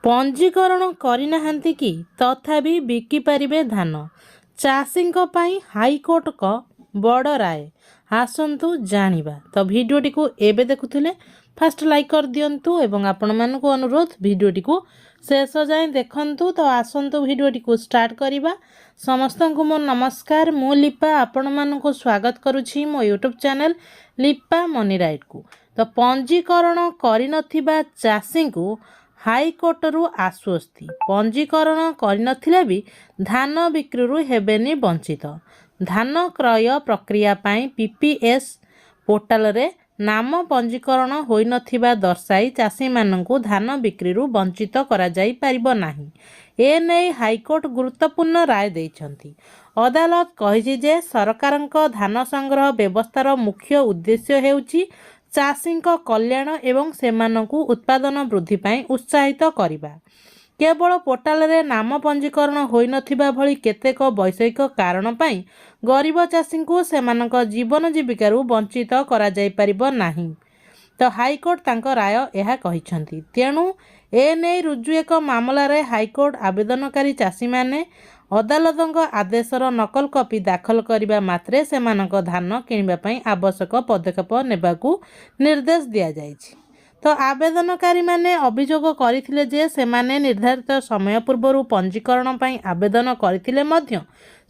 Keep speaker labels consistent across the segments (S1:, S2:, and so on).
S1: पंजीकरण करनाहांती कि तथापि बिकी पारिबे धान। चाषी हाईकोर्ट को बड़ राय आसतु जानिबा। तो भिडियोटी को एबे देखुथिले फास्ट लाइक कर दियंतु एवं आपण मानकु अनुरोध भिडियोटी को शेष जाए देखंतु। तो आसंतु भिडियोटी को स्टार्ट करिबा। समस्तंकु मो नमस्कार, मु लिपा आपण मानकु स्वागत करुछि मो यूट्यूब चैनल लिपा मनी राइट को। तो पंजीकरण करिनथिबा चाषी को हाईकोर्ट रु आश्वस्ति। पंजीकरण करनथिले भी धान बिक्री हेबेनी वंचित। धान क्रय प्रक्रिया पाई पीपीएस पोर्टाल रे नाम पंजीकरण होई नथिबा दर्शाई चाषी माननकु धान बिक्री वंचित करा जाई परिबो नाही। एने हाईकोर्ट गुरुत्वपूर्ण राय दैछंती। अदालत कहिछि जे सरकारक धान संग्रह व्यवस्थार मुख्य उद्देश्य हेउछि चाषी कल्याण एवं सेमानकु उत्पादन वृद्धि पाई उत्साहित करिबा। केवल पोर्टाल रे नाम पंजीकरण होई नथिबा भली केतेक वैषयिक कारण पाई गरीब चाषी को सेमानक जीवन जीविका वंचित करा जाई परिबो नाही। तो हाईकोर्ट तांको राय यह कहिछंती। तेणु एने रुजु एक मामला रे हाईकोर्ट आवेदनकारी चाषी माने अदालतक आदेशर नकल कॉपी दाखल करिबा मात्रे सेमानक धान किनिबा पई आवश्यक पदक्षेप नेबाकू निर्देश दिया जायछि। तो आवेदनकारी माने अभियोग करथिले जे सेमाने निर्धारित समय पूर्व पंजीकरण पई आवेदन करथिले मध्य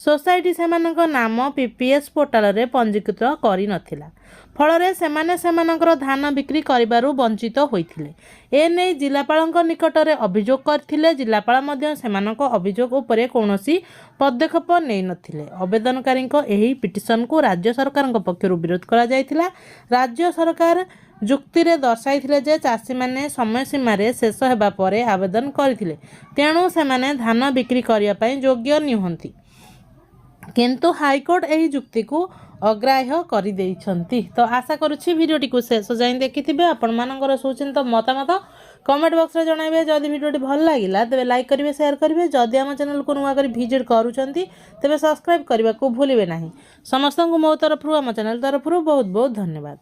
S1: सोसाइटी सेमानक नाम पीपीएस पोर्टाल रे पंजीकृत करि नथिला। फल सेमाने सेमानकर धान बिक्री करिबारु वंचित होइथिले। एने जिलापालक निकट रे अभियोग करथिले। जिलापाल मध्य सेमानक अभियोग उपरे कोनोसी पदक्षेप नै नथिले। आवेदनकारीक एही पिटिशन को राज्य सरकारक पक्षरु विरोध करा जायथिला। राज्य सरकार जुक्ति रे दर्शाइथिले जे चाषी माने समय सीमा रे शेष हेबा परे आवेदन करथिले, तेणु सेमाने धान बिक्री करिया पई योग्य निहंती। किंतु हाईकोर्ट एही जुक्ति को अग्राह्य करि देइछंती। तो आशा करूछि भिडियोटी को शेष जाए देखिथिबे। आपण मानकर सुचिंत मतामत कमेंट बॉक्स रे जणाइबे। जदि भिडियोटी भल लागिला तेबे लाइक करिवे, शेयर करिवे। जदि हम चैनल को नुवा करी विजिट करूछंती तेबे सब्सक्राइब करबा को भूलिबे नाही। समस्तन को मो तरफ हम चैनल तरफ बहुत बहुत धन्यवाद।